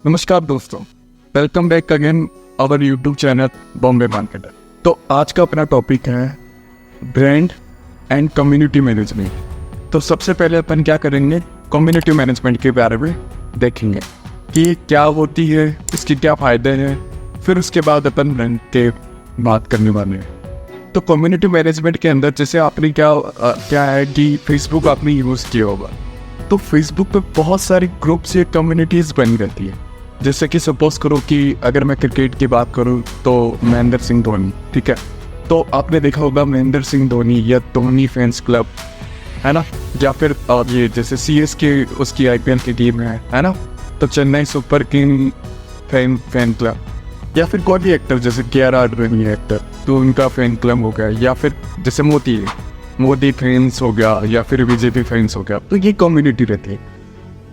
नमस्कार दोस्तों, welcome back again our YouTube channel Bombay marketer. तो आज का अपना टॉपिक है ब्रांड एंड कम्युनिटी मैनेजमेंट। तो सबसे पहले अपन क्या करेंगे, कम्युनिटी मैनेजमेंट के बारे में देखेंगे कि क्या होती है, इसके क्या फ़ायदे हैं, फिर उसके बाद अपन ब्रांड के बात करने वाले हैं। तो कम्युनिटी मैनेजमेंट के अंदर जैसे आपने क्या है कि फेसबुक आपने यूज़ किया होगा, तो फेसबुक पे बहुत सारी ग्रुप्स या कम्युनिटीज़ बनी रहती है। जैसे कि सपोज करो कि अगर मैं क्रिकेट की बात करूं तो महेंद्र सिंह धोनी, ठीक है, तो आपने देखा होगा महेंद्र सिंह धोनी या धोनी फैंस क्लब, है ना, या फिर ये जैसे CSK उसकी IPL की टीम है ना, तो Chennai super king fan club, या फिर कोई भी एक्टर जैसे KR आडवाणी है एक्टर, तो उनका फैन क्लब हो गया, या फिर जैसे मोदी फैंस हो गया, या फिर BJP फैंस हो गया। तो ये कम्युनिटी रहती है।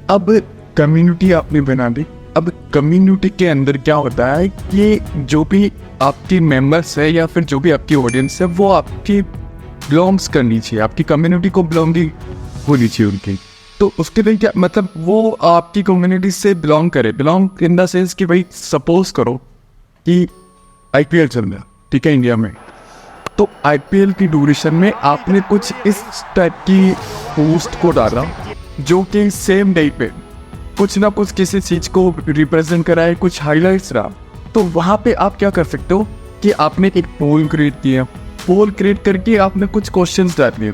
अब कम्युनिटी आपने बना दी। अब कम्युनिटी के अंदर क्या होता है कि जो भी आपकी मेंबर्स है या फिर जो भी आपकी ऑडियंस है वो आपकी बिलोंग्स करनी चाहिए, आपकी कम्युनिटी को बिलोंगिंग होनी चाहिए उनकी। तो उसके लिए क्या मतलब, वो आपकी कम्युनिटी से बिलोंग करे, बिलोंग इन द सेंस कि भाई सपोज करो कि IPL चल रहा है, ठीक है, इंडिया में, तो IPL की ड्यूरेशन में आपने कुछ इस टाइप की पोस्ट को डाला जो कि सेम डे पे कुछ ना कुछ किसी चीज़ को रिप्रेजेंट कराए, कुछ हाइलाइट्स रहा। तो वहाँ पे आप क्या कर सकते हो कि आपने एक पोल क्रिएट किया, पोल क्रिएट करके आपने कुछ क्वेश्चंस डाल दिए।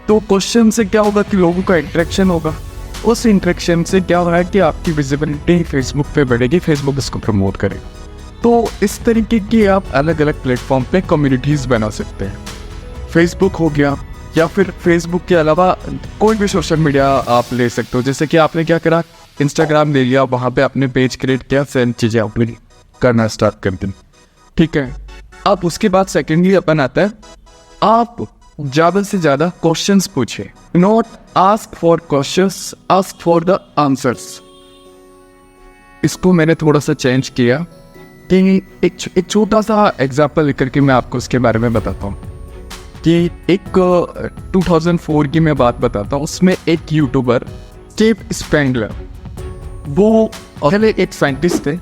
तो क्वेश्चन से क्या होगा कि लोगों का इंटरेक्शन होगा, उस इंटरेक्शन से क्या होगा कि आपकी विजिबिलिटी फेसबुक पे बढ़ेगी, फेसबुक इसको प्रमोट करेगा। तो इस तरीके की आप अलग अलग प्लेटफॉर्म पे कम्युनिटीज़ बना सकते हैं। फेसबुक हो गया, या फिर फेसबुक के अलावा कोई भी सोशल मीडिया आप ले सकते हो। जैसे कि आपने क्या करा, इंस्टाग्राम ले लिया, वहाँ पे आपने पेज क्रिएट किया, सेंड चीज़ें आपने करना स्टार्ट कर दी, ठीक है। अब उसके बाद सेकेंडली अपन आता है, आप ज़्यादा से ज़्यादा क्वेश्चंस पूछे, not ask for questions, ask for the answers. इसको मैंने थोड़ा सा चेंज किया कि एक छोटा सा एग्जाम्पल लेकर के मैं आपको उसके बारे में बताता हूँ कि एक 2004 की मैं बात बताता हूँ। उसमें एक यूट्यूबर स्टीव स्पेंडलर, वो पहले एक साइंटिस्ट थे,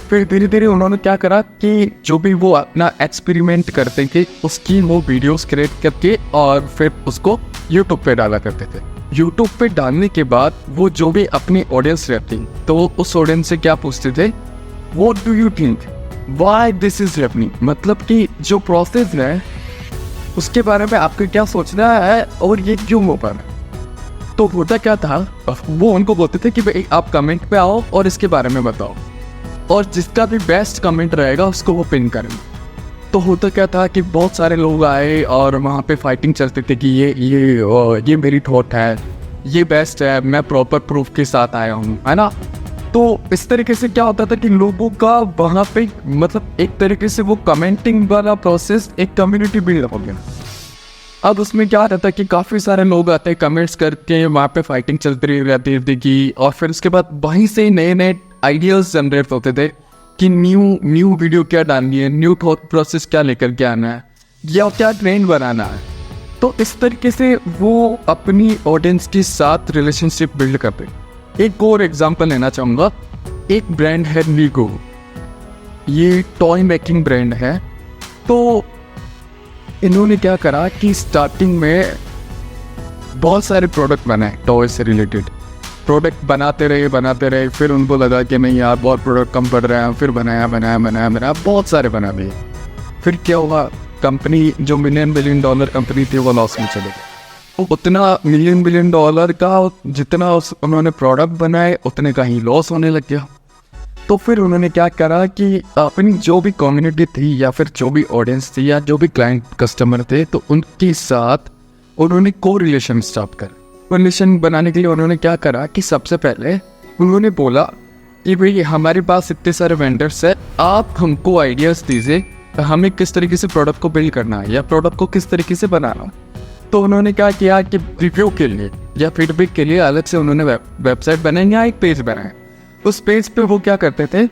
फिर धीरे धीरे उन्होंने क्या करा कि जो भी वो अपना एक्सपेरिमेंट करते थे उसकी वो वीडियोस क्रिएट करके और फिर उसको यूट्यूब पे डाला करते थे। यूट्यूब पे डालने के बाद वो जो भी अपनी ऑडियंस रहती तो उस ऑडियंस से क्या पूछते थे, what do you think, why this is happening, मतलब कि जो प्रोसेस है उसके बारे में आपको क्या सोचना है और ये क्यों हो पा रहा है। तो होता क्या था, वो उनको बोलते थे कि भाई आप कमेंट पे आओ और इसके बारे में बताओ, और जिसका भी बेस्ट कमेंट रहेगा उसको वो पिन करेंगे। तो होता क्या था कि बहुत सारे लोग आए और वहाँ पे फाइटिंग चलती थी कि ये मेरी थॉट है, ये बेस्ट है, मैं प्रॉपर प्रूफ के साथ आया हूँ, है ना। तो इस तरीके से क्या होता था कि लोगों का वहाँ पे मतलब एक तरीके से वो कमेंटिंग वाला प्रोसेस एक कम्युनिटी बिल्ड हो गया। अब उसमें क्या रहता है कि काफ़ी सारे लोग आते हैं, कमेंट्स करके वहाँ पे फाइटिंग चलती रहती थी कि, और फिर उसके बाद वहीं से नए नए आइडियाज़ जनरेट होते थे कि न्यू वीडियो क्या डालनी है, न्यू थॉट प्रोसेस क्या लेकर के आना है, या क्या ट्रेंड बनाना है। तो इस तरीके से वो अपनी ऑडियंस के साथ रिलेशनशिप बिल्ड करते। एक और एग्जांपल लेना चाहूँगा, एक ब्रांड है लीगो, ये टॉय मेकिंग ब्रांड है। तो इन्होंने क्या करा कि स्टार्टिंग में बहुत सारे प्रोडक्ट बनाए, टॉय से रिलेटेड प्रोडक्ट बनाते रहे, फिर उनको लगा कि नहीं यार बहुत प्रोडक्ट कम पड़ रहे हैं, फिर बनाया बहुत सारे बना दिए। फिर क्या हुआ, कंपनी जो $1 बिलियन कंपनी थी वो लॉस में चले गई। उतना $1 बिलियन का जितना उन्होंने प्रोडक्ट बनाए उतने का ही लॉस होने लग गया। तो फिर उन्होंने क्या करा कि अपनी जो भी कम्युनिटी थी या फिर जो भी ऑडियंस थी या जो भी क्लाइंट कस्टमर थे, तो उनके साथ उन्होंने को रिलेशन स्टार्ट कर। रिलेशन बनाने के लिए उन्होंने क्या करा कि सबसे पहले उन्होंने बोला कि भाई हमारे पास इतने सारे वेंडर्स हैं, आप हमको आइडियाज़ दीजिए हमें किस तरीके से प्रोडक्ट को बिल्ड करना है या प्रोडक्ट को किस तरीके से बनाना है। तो उन्होंने क्या किया कि रिव्यू के लिए या फीडबैक के लिए अलग से उन्होंने वेबसाइट बनाई या एक पेज बनाया। उस पेज पे वो क्या करते थे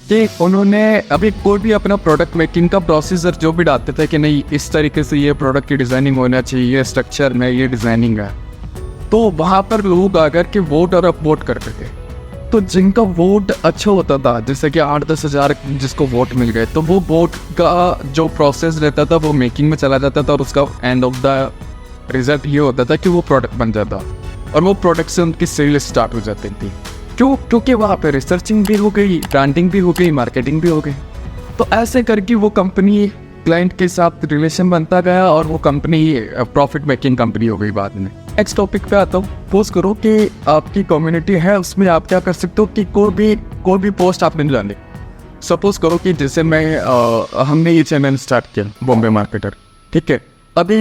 कि उन्होंने अभी कोई भी अपना प्रोडक्ट मेकिंग का प्रोसीजर जो भी डालते थे कि नहीं इस तरीके से ये प्रोडक्ट की डिज़ाइनिंग होना चाहिए, ये स्ट्रक्चर में ये डिज़ाइनिंग है, तो वहाँ पर लोग आकर के वोट और अपवोट करते थे तो जिनका वोट अच्छा होता था, जैसे कि 8-10 हज़ार जिसको वोट मिल गए, तो वो वोट का जो प्रोसेस रहता था वो मेकिंग में चला जाता था और उसका एंड ऑफ द रिजल्ट ये होता था कि वो प्रोडक्ट बन जाता और वो प्रोडक्ट से उनकी सेल स्टार्ट हो जाती थी। क्योंकि वहाँ पे रिसर्चिंग भी हो गई, ब्रांडिंग भी हो गई, मार्केटिंग भी हो गई। तो ऐसे करके वो कंपनी क्लाइंट के साथ रिलेशन बनता गया और वो कंपनी प्रॉफिट मेकिंग कंपनी हो गई बाद में। नेक्स्ट टॉपिक पे आता हूँ। सपोज करो कि आपकी कम्युनिटी है, उसमें आप क्या कर सकते हो कि कोई भी पोस्ट आपने डाली। सपोज करो कि जैसे हमने ये चैनल स्टार्ट किया बॉम्बे मार्केटर, ठीक है। अभी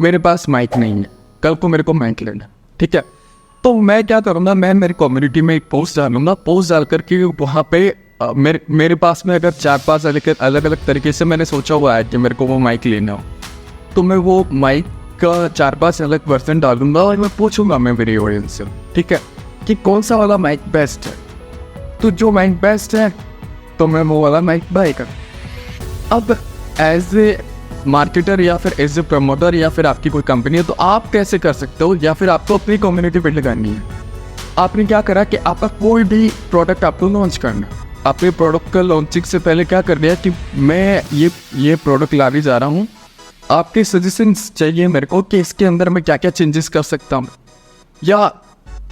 मेरे पास माइक नहीं है, कल को मेरे को माइक लेना, ठीक है। तो मैं क्या करूँगा, मैं मेरी कम्युनिटी में एक पोस्ट डालूंगा। पोस्ट डाल करके वहाँ पे मेरे पास में अगर 4-5 अलग अलग तरीके से मैंने सोचा हुआ है कि मेरे को वो माइक लेना हो, तो मैं वो माइक का 4-5 अलग वर्जन डालूंगा और मैं पूछूंगा मैं मेरी ऑडियंस से, ठीक है, कि कौन सा वाला माइक बेस्ट है। तो जो माइक बेस्ट है तो मैं वो वाला माइक बाय कर। अब एज ए मार्केटर या फिर एज ए प्रमोटर या फिर आपकी कोई कंपनी है, तो आप कैसे कर सकते हो, या फिर आपको अपनी कम्युनिटी बिल्ड करनी है। आपने क्या करा कि आपका कोई भी प्रोडक्ट आपको लॉन्च करना, अपने प्रोडक्ट का लॉन्चिंग से पहले क्या कर दिया कि मैं ये प्रोडक्ट लाने जा रहा हूँ, आपके सजेशंस चाहिए मेरे को कि इसके अंदर मैं क्या क्या चेंजेस कर सकता हूँ, या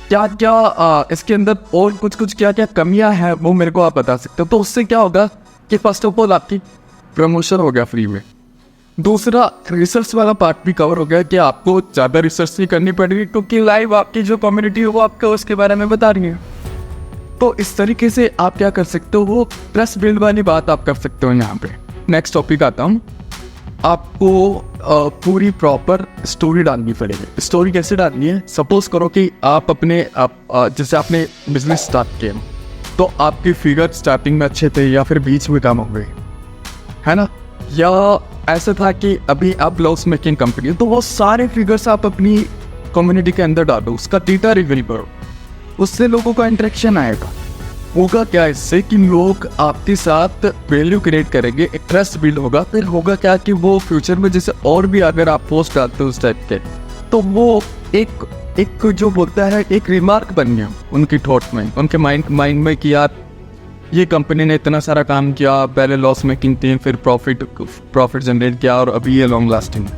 क्या क्या इसके अंदर और कुछ क्या क्या कमियाँ हैं वो मेरे को आप बता सकते हो। तो उससे क्या होगा कि फर्स्ट ऑफ ऑल आपकी प्रमोशन हो गया फ्री में। दूसरा, रिसर्च वाला पार्ट भी कवर हो गया कि आपको ज़्यादा रिसर्च नहीं करनी पड़ेगी, क्योंकि लाइव आपकी जो कम्युनिटी है वो आपको उसके बारे में बता रही है। तो इस तरीके से आप क्या कर सकते हो, वो ट्रस्ट बिल्ड वाली बात आप कर सकते हो यहाँ पे। नेक्स्ट टॉपिक आता हूँ। आपको पूरी प्रॉपर स्टोरी डालनी पड़ेगी। स्टोरी कैसे डालनी है, सपोज करो कि जैसे आपने बिजनेस स्टार्ट किया, तो आपके फिगर स्टार्टिंग में अच्छे थे या फिर बीच में कम हो गए, है ना, या ऐसा था कि अभी आप लॉस मेकिंग कंपनी है, तो वो सारे फिगर्स आप अपनी कम्युनिटी के अंदर डालो, उसका डेटा रिवील करो, उससे लोगों का इंटरेक्शन आएगा। होगा क्या इससे कि लोग आपके साथ वैल्यू क्रिएट करेंगे, एक ट्रस्ट बिल्ड होगा। फिर होगा क्या कि वो फ्यूचर में जैसे और भी अगर आप पोस्ट डालते हो उस टाइप के, तो वो एक जो बोलता है एक रिमार्क बन गया उनकी थॉट में, उनके माइंड में कि यार ये कंपनी ने इतना सारा काम किया, पहले लॉस मेकिंग थी, फिर प्रॉफिट जनरेट किया और अभी ये लॉन्ग लास्टिंग।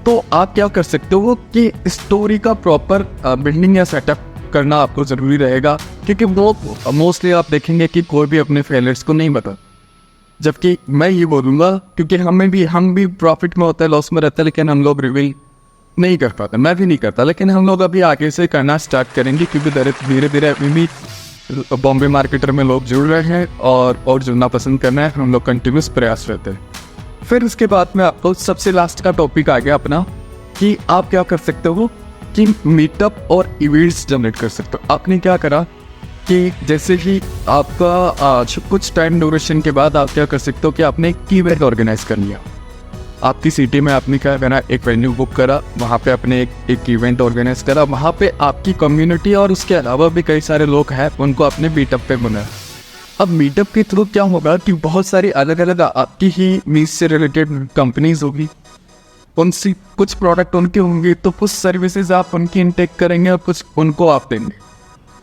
तो आप क्या कर सकते हो कि स्टोरी का प्रॉपर बिल्डिंग या सेटअप करना आपको ज़रूरी रहेगा, क्योंकि वो मोस्टली आप देखेंगे कि कोई भी अपने फेलियर्स को नहीं बता। जबकि मैं ये बोलूँगा, क्योंकि हम भी प्रॉफिट में होता है, लॉस में रहता है, लेकिन हम लोग रिवील नहीं कर पाते। मैं भी नहीं करता, लेकिन हम लोग अभी आगे से करना स्टार्ट करेंगे, क्योंकि धीरे धीरे अभी भी बॉम्बे मार्केटर में लोग जुड़ रहे हैं और जुड़ना पसंद करना है। हम लोग कंटिन्यूस प्रयास रहते हैं। फिर उसके बाद में आपको सबसे लास्ट का टॉपिक आ गया अपना, कि आप क्या कर सकते हो कि मीटअप और इवेंट्स जनरेट कर सकते हो। आपने क्या करा कि जैसे ही आपका कुछ टाइम ड्यूरेशन के बाद आप क्या कर सकते हो कि आपने एक इवेंट ऑर्गेनाइज कर लिया। आपकी सिटी में आपने क्या करा, एक वेन्यू बुक करा, वहाँ पे आपने एक इवेंट ऑर्गेनाइज करा, वहाँ पे आपकी कम्युनिटी और उसके अलावा भी कई सारे लोग हैं, उनको आपने मीटअप पे बुलाया। अब मीटअप के थ्रू क्या होगा कि बहुत सारी अलग अलग आपकी ही नीश से रिलेटेड कंपनीज होगी, उनसे कुछ प्रोडक्ट उनके होंगे, तो कुछ सर्विसेज आप उनकी इनटेक करेंगे और कुछ उनको आप देंगे।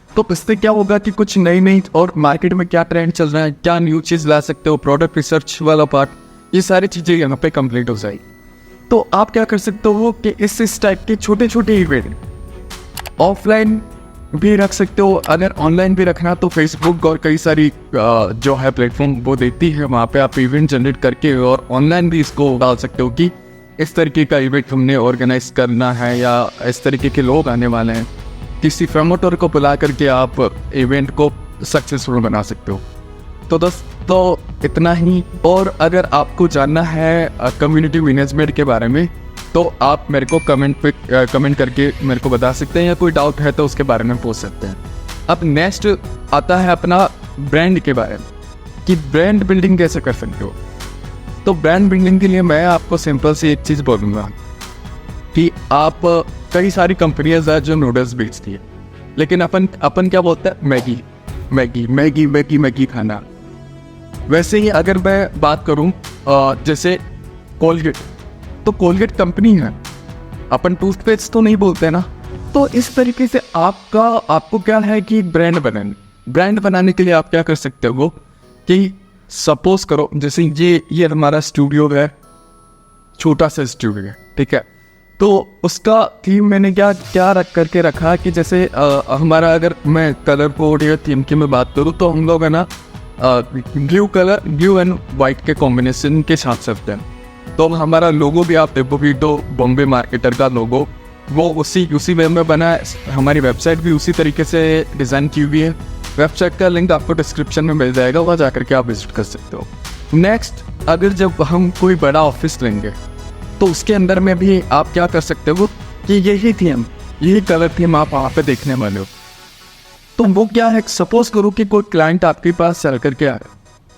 तो इससे क्या होगा कि कुछ नई और मार्केट में क्या ट्रेंड चल रहा है, क्या न्यू चीज़ ला सकते हो, प्रोडक्ट रिसर्च वाला पार्ट, ये सारी चीज़ें यहाँ पे कंप्लीट हो जाएगी। तो आप क्या कर सकते हो कि इस टाइप के छोटे छोटे इवेंट ऑफलाइन भी रख सकते हो। अगर ऑनलाइन भी रखना तो फेसबुक और कई सारी जो है प्लेटफॉर्म वो देती है, वहाँ पे आप इवेंट जनरेट करके और ऑनलाइन भी इसको डाल सकते हो कि इस तरीके का इवेंट हमने ऑर्गेनाइज करना है या इस तरीके के लोग आने वाले हैं। किसी प्रमोटर को बुला करके आप इवेंट को सक्सेसफुल बना सकते हो। तो दोस्तों इतना ही। और अगर आपको जानना है कम्युनिटी मैनेजमेंट के बारे में, तो आप मेरे को कमेंट करके मेरे को बता सकते हैं, या कोई डाउट है तो उसके बारे में पूछ सकते हैं। अब नेक्स्ट आता है अपना ब्रांड के बारे में, कि ब्रांड बिल्डिंग कैसे कर सकते हो। तो ब्रांड बिल्डिंग के लिए मैं आपको सिंपल सी एक चीज़ बोलूँगा कि आप कई सारी कंपनियाँ हैं जो नूडल्स बेचती है, लेकिन अपन क्या बोलते हैं, मैगी खाना। वैसे ही अगर मैं बात करूं जैसे कोलगेट, तो कोलगेट कंपनी है, अपन टूथपेस्ट तो नहीं बोलते ना, तो इस तरीके से आपको क्या है कि ब्रांड बनाने के लिए आप क्या कर सकते हो कि सपोज करो जैसे ये हमारा स्टूडियो है, छोटा सा स्टूडियो है, ठीक है। तो उसका थीम मैंने क्या रखा कि जैसे हमारा, अगर मैं कलर कोड या थीम की मैं बात करूँ तो हम लोग है ना ब्लू एंड वाइट के कॉम्बिनेशन के साथ चलते हैं। तो हमारा लोगो भी आप देखोगे तो बॉम्बे मार्केटर का लोगो वो उसी वे में बना है। हमारी वेबसाइट भी उसी तरीके से डिज़ाइन की हुई है। वेबसाइट का लिंक आपको डिस्क्रिप्शन में मिल जाएगा, वहाँ जाकर के आप विजिट कर सकते हो। नेक्स्ट, अगर जब हम कोई बड़ा ऑफिस लेंगे तो उसके अंदर में भी आप क्या कर सकते हो कि यही कलर थीम आप वहाँ पे देखने वाले हो। तो वो क्या है, सपोज करो कि कोई क्लाइंट आपके पास चल करके आया,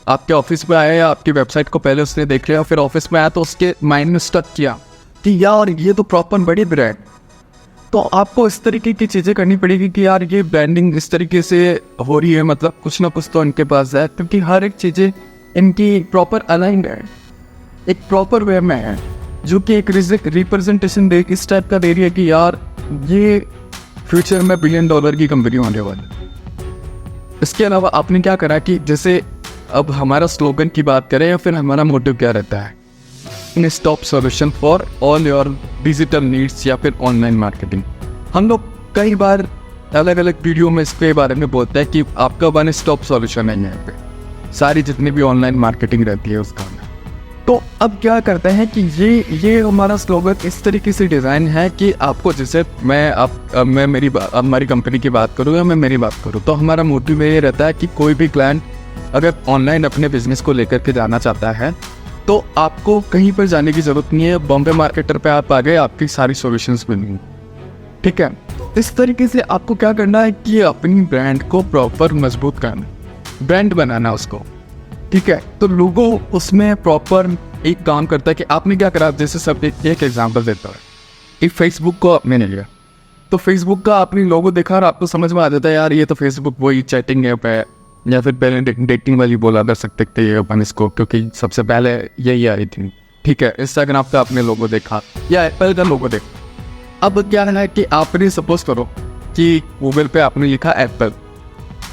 आपके ऑफिस में आया या आपकी वेबसाइट को पहले उसने देख लिया, फिर ऑफिस में आया तो उसके माइंड में स्टक किया कि यार ये तो प्रॉपर बड़ी ब्रांड। तो आपको इस तरीके की चीज़ें करनी पड़ेगी कि यार ये ब्रांडिंग इस तरीके से हो रही है, मतलब कुछ ना कुछ तो इनके पास है, क्योंकि हर एक चीज़ें इनकी प्रॉपर अलाइंड है, एक प्रॉपर वे में है, जो कि एक रिप्रेजेंटेशन इस टाइप का दे रही है कि यार ये फ्यूचर में $1 बिलियन की कंपनी होने वाली। इसके अलावा आपने क्या करा कि जैसे अब हमारा स्लोगन की बात करें या फिर हमारा मोटिव क्या रहता है, इन stop solution for all your digital needs या फिर ऑनलाइन मार्केटिंग। हम लोग कई बार अलग अलग वीडियो में इसके बारे में बोलते हैं कि आपका वन स्टॉप सॉल्यूशन है यहाँ पे, सारी जितनी भी ऑनलाइन मार्केटिंग रहती है उसका। तो अब क्या करते हैं कि ये हमारा स्लोगन इस तरीके से डिज़ाइन है कि आपको, जैसे हमारी कंपनी की बात करूँ या मैं मेरी बात करूँ, तो हमारा मोटिव ये रहता है कि कोई भी क्लाइंट अगर ऑनलाइन अपने बिजनेस को लेकर के जाना चाहता है तो आपको कहीं पर जाने की ज़रूरत नहीं है, बॉम्बे मार्केटर पे आप आ गए, आपकी सारी सॉल्यूशंस मिलेंगी, ठीक है। इस तरीके से आपको क्या करना है कि अपनी ब्रांड को प्रॉपर मजबूत करना, ब्रांड बनाना उसको, ठीक है। तो लोगों उसमें प्रॉपर एक काम करता है कि आपने क्या करा, जैसे सब एक एग्जांपल देता है कि फेसबुक को आपने ले लिया, तो फेसबुक का आपने लोगो देखा और आपको समझ में आ जाता है यार ये तो फेसबुक वही चैटिंग ऐप है, या फिर पहले डेटिंग वाली बोला कर सकते थे अपन इसको, क्योंकि सबसे पहले यही आई थी, ठीक है। इंस्टाग्राम का आपने लोगो देखा या एप्पल का लोगो देखा। अब क्या है कि आपने सपोज करो कि गूगल पे आपने लिखा एप्पल,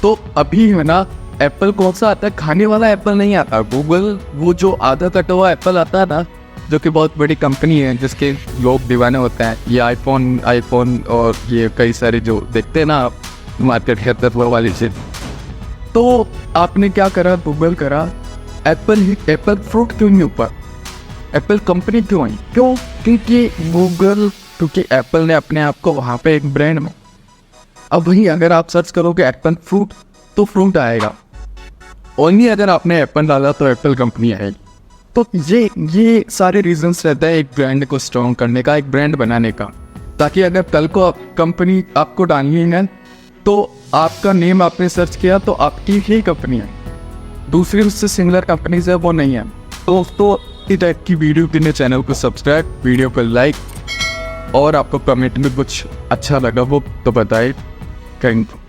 तो अभी है ना एप्पल कौन सा आता है, खाने वाला एप्पल नहीं आता, गूगल वो जो आधा कटा हुआ एप्पल आता है ना, जो कि बहुत बड़ी कंपनी है जिसके लोग दीवाने होते हैं, ये आईफोन और ये कई सारे जो देखते हैं ना आप मार्केट के अंदर वाली चीज। तो आपने क्या करा, गूगल करा एप्पल फ्रूट क्यों नहीं ऊपर, एप्पल कंपनी क्यों आई, क्यों, क्योंकि एप्पल ने अपने आप को वहाँ पे एक ब्रांड में। अब वही अगर आप सर्च करोगे एप्पल फ्रूट तो फ्रूट आएगा, ओनली अगर आपने एप्पल डाला तो एप्पल कंपनी आएगी। तो ये सारे रीजंस रहते हैं एक ब्रांड को स्ट्रॉन्ग करने का, एक ब्रांड बनाने का, ताकि अगर कल को कंपनी आपको डालनी है तो आपका नेम आपने सर्च किया तो आपकी ही कंपनी है, दूसरी उससे सिमिलर कंपनीज है वो नहीं है। तो इस टाइप की वीडियो के लिए चैनल को सब्सक्राइब, वीडियो को लाइक, और आपको कमेंट में कुछ अच्छा लगा वो तो बताए। Thank you.